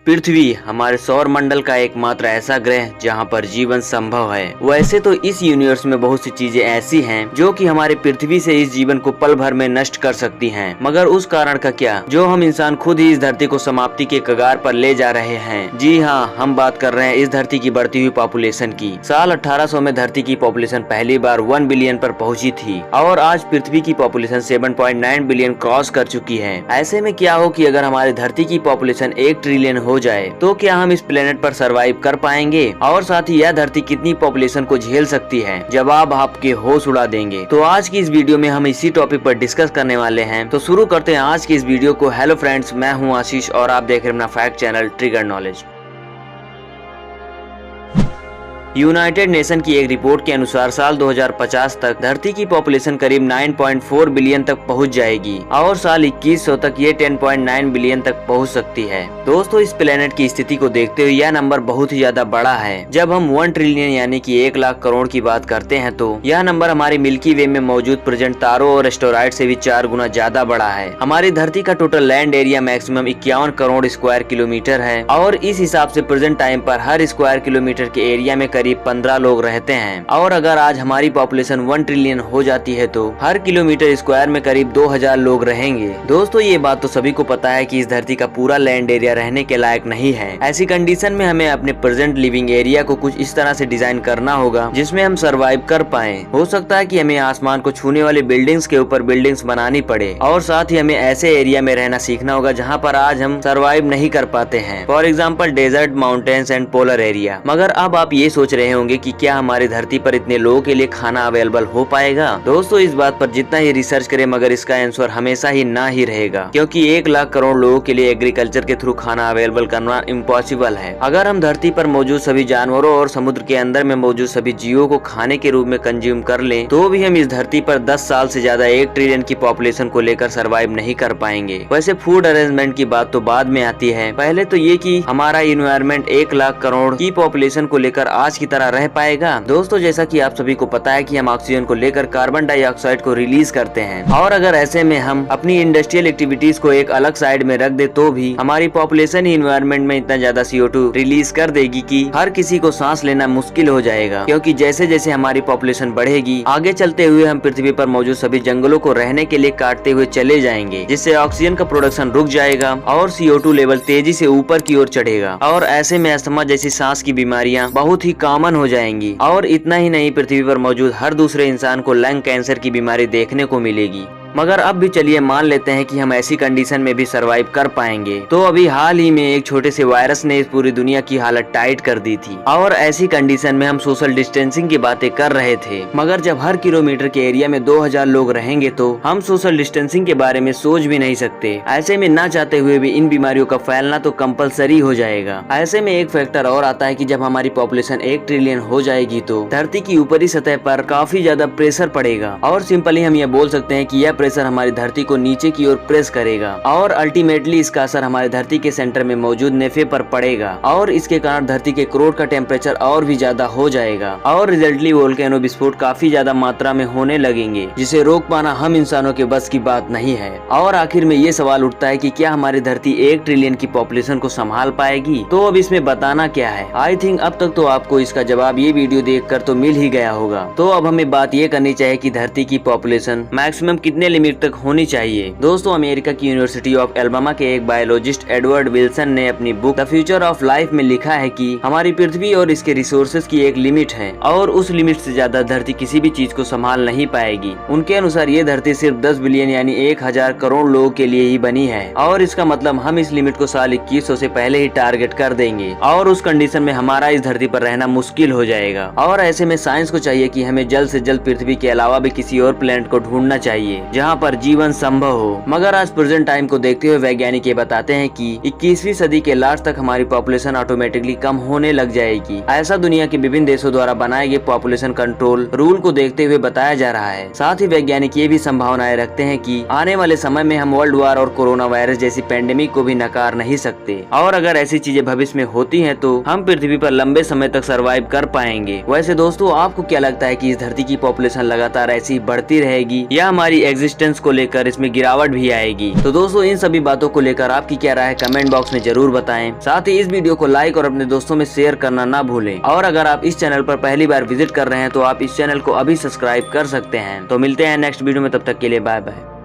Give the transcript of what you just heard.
पृथ्वी हमारे सौर मंडल का एकमात्र ऐसा ग्रह जहां पर जीवन संभव है। वैसे तो इस यूनिवर्स में बहुत सी चीजें ऐसी हैं जो कि हमारे पृथ्वी से इस जीवन को पल भर में नष्ट कर सकती हैं, मगर उस कारण का क्या जो हम इंसान खुद ही इस धरती को समाप्ति के कगार पर ले जा रहे हैं। जी हाँ, हम बात कर रहे हैं इस धरती की बढ़ती हुई पॉपुलेशन की। साल 1800 में धरती की पॉपुलेशन पहली बार 1 बिलियन पर पहुंची थी और आज पृथ्वी की पॉपुलेशन 7.9 बिलियन क्रॉस कर चुकी है। ऐसे में क्या हो कि अगर हमारी धरती की पॉपुलेशन 1 ट्रिलियन हो जाए तो क्या हम इस प्लेनेट पर सरवाइव कर पाएंगे, और साथ ही यह धरती कितनी पॉपुलेशन को झेल सकती है। जवाब आपके होश उड़ा देंगे। तो आज की इस वीडियो में हम इसी टॉपिक पर डिस्कस करने वाले हैं। तो शुरू करते हैं आज की इस वीडियो को। हेलो फ्रेंड्स, मैं हूं आशीष और आप देख रहे हैं अपना fact channel trigger knowledge. United nation की एक रिपोर्ट के अनुसार साल 2050 तक धरती की पॉपुलेशन करीब 9.4 बिलियन तक पहुंच जाएगी और साल 2100 तक ये 10.9 बिलियन तक पहुंच सकती है। दोस्तों, इस प्लेनेट की स्थिति को देखते हुए यह नंबर बहुत ही ज्यादा बड़ा है। जब हम 1 ट्रिलियन यानी कि 1 लाख करोड़ की बात करते हैं तो यह नंबर हमारी मिल्की वे में मौजूद प्रेजेंट तारों और एस्टेरॉइड से भी 4 गुना ज्यादा बड़ा है। हमारी धरती का total land area maximum 51 crore square kilometre है और इस हिसाब से प्रेजेंट टाइम पर हर स्क्वायर किलोमीटर के एरिया में करीब 15 लोग रहते हैं। और अगर आज हमारी पॉपुलेशन 1 ट्रिलियन हो जाती है तो हर किलोमीटर स्क्वायर में करीब 2000 लोग रहेंगे। दोस्तों, ये बात तो सभी को पता है कि इस धरती का पूरा लैंड एरिया रहने के लायक नहीं है। ऐसी कंडीशन में हमें अपने प्रेजेंट लिविंग एरिया को कुछ इस तरह से डिजाइन करना होगा जिसमें हम सरवाइव कर पाए। हो सकता है कि हमें आसमान को छूने वाली बिल्डिंग्स के ऊपर बिल्डिंग्स बनानी पड़े और साथ ही हमें ऐसे एरिया में रहना सीखना होगा जहाँ पर आज हम सरवाइव नहीं कर पाते हैं। For example desert, mountains and polar area. मगर अब आप ये सोच रहे होंगे कि क्या हमारी धरती पर इतने लोगों के लिए खाना अवेलेबल हो पाएगा। दोस्तों, इस बात पर जितना ही रिसर्च करें मगर इसका आंसर हमेशा ही ना ही रहेगा, क्योंकि 1 लाख करोड़ लोगों के लिए एग्रीकल्चर के थ्रू खाना अवेलेबल करना इम्पॉसिबल है। अगर हम धरती पर मौजूद सभी जानवरों और समुद्र के अंदर में मौजूद सभी जीवों को खाने के रूप में कंज्यूम कर लें तो भी हम इस धरती पर 10 साल से ज्यादा 1 ट्रिलियन की पॉपुलेशन को लेकर सरवाइव नहीं कर पाएंगे। वैसे फूड अरेंजमेंट की बात तो बाद में आती है, पहले तो ये कि हमारा इन्वायरमेंट 1 लाख करोड़ की पॉपुलेशन को लेकर आज की तरह रह पाएगा। दोस्तों, जैसा कि आप सभी को पता है कि हम ऑक्सीजन को लेकर कार्बन डाइऑक्साइड को रिलीज करते हैं और अगर ऐसे में हम अपनी इंडस्ट्रियल एक्टिविटीज को एक अलग साइड में रख दे तो भी हमारी पॉपुलेशन ही इन्वायरमेंट में इतना ज्यादा CO2 रिलीज कर देगी कि हर किसी को सांस लेना मुश्किल हो जाएगा। क्योंकि जैसे जैसे हमारी पॉपुलेशन बढ़ेगी आगे चलते हुए हम पृथ्वी पर मौजूद सभी जंगलों को रहने के लिए काटते हुए चले जाएंगे, जिससे ऑक्सीजन का प्रोडक्शन रुक जाएगा और CO2 लेवल तेजी से ऊपर की ओर चढ़ेगा और ऐसे में अस्थमा जैसी सांस की बीमारियां बहुत ही कॉमन हो जाएंगी। और इतना ही नहीं, पृथ्वी पर मौजूद हर दूसरे इंसान को लंग कैंसर की बीमारी देखने को मिलेगी। मगर अब भी चलिए मान लेते हैं कि हम ऐसी कंडीशन में भी सरवाइव कर पाएंगे। तो अभी हाल ही में एक छोटे से वायरस ने इस पूरी दुनिया की हालत टाइट कर दी थी और ऐसी कंडीशन में हम सोशल डिस्टेंसिंग की बातें कर रहे थे। मगर जब हर किलोमीटर के एरिया में 2000 लोग रहेंगे तो हम सोशल डिस्टेंसिंग के बारे में सोच भी नहीं सकते। ऐसे में ना चाहते हुए भी इन बीमारियों का फैलना तो कंपलसरी हो जाएगा। ऐसे में एक फैक्टर और आता है कि जब हमारी पॉपुलेशन 1 ट्रिलियन हो जाएगी तो धरती की ऊपरी सतह पर काफी ज्यादा प्रेशर पड़ेगा और सिंपली हम ये बोल सकते हैं कि यह प्रेशर हमारी धरती को नीचे की ओर प्रेस करेगा और अल्टीमेटली इसका असर हमारी धरती के सेंटर में मौजूद नेफे पर पड़ेगा और इसके कारण धरती के कोर का टेम्परेचर और भी ज्यादा हो जाएगा और रिजल्टली वोल्केनो विस्फोट काफी ज्यादा मात्रा में होने लगेंगे, जिसे रोक पाना हम इंसानों के बस की बात नहीं है। और आखिर में ये सवाल उठता है कि क्या हमारी धरती 1 ट्रिलियन की पॉपुलेशन को संभाल पाएगी। तो अब इसमें बताना क्या है। आई थिंक अब तक तो आपको इसका जवाब ये वीडियो देखकर तो मिल ही गया होगा। तो अब हमें बात ये करनी चाहिए कि धरती की पॉपुलेशन मैक्सिमम कितने लिमिट तक होनी चाहिए। दोस्तों, अमेरिका की यूनिवर्सिटी ऑफ एल्बामा के एक बायोलॉजिस्ट एडवर्ड विल्सन ने अपनी book the future of life में लिखा है कि हमारी पृथ्वी और इसके रिसोर्सेज की एक लिमिट है और उस लिमिट से ज्यादा धरती किसी भी चीज को संभाल नहीं पाएगी। उनके अनुसार ये धरती सिर्फ 10 बिलियन यानी 1000 करोड़ लोगों के लिए ही बनी है और इसका मतलब हम इस लिमिट को साल 2100 से पहले ही टारगेट कर देंगे और उस कंडीशन में हमारा इस धरती पर रहना मुश्किल हो जाएगा। और ऐसे में साइंस को चाहिए कि हमें जल्द से जल्द पृथ्वी के अलावा भी किसी और प्लेनेट को ढूंढना चाहिए जहाँ पर जीवन संभव हो। मगर आज प्रेजेंट टाइम को देखते हुए वैज्ञानिक ये बताते हैं कि 21वीं सदी के लास्ट तक हमारी पॉपुलेशन ऑटोमेटिकली कम होने लग जाएगी। ऐसा दुनिया के विभिन्न देशों द्वारा बनाए गए पॉपुलेशन कंट्रोल रूल को देखते हुए बताया जा रहा है। साथ ही वैज्ञानिक ये भी संभावनाएं रखते हैं कि आने वाले समय में हम वर्ल्ड वार और कोरोना वायरस जैसी पेंडेमिक को भी नकार नहीं सकते और अगर ऐसी चीजें भविष्य में होती हैं तो हम पृथ्वी पर लंबे समय तक सरवाइव कर पाएंगे। वैसे दोस्तों, आपको क्या लगता है कि इस धरती की पॉपुलेशन लगातार ऐसी बढ़ती रहेगी या हमारी एग्जिस्टेंस को लेकर इसमें गिरावट भी आएगी। तो दोस्तों इन सभी बातों को लेकर आपकी क्या राय है कमेंट बॉक्स में जरूर बताएं। साथ ही इस वीडियो को लाइक और अपने दोस्तों में शेयर करना ना भूलें। और अगर आप इस चैनल पर पहली बार विजिट कर रहे हैं तो आप इस चैनल को अभी सब्सक्राइब कर सकते हैं। तो मिलते हैं नेक्स्ट वीडियो में, तब तक के लिए बाय बाय।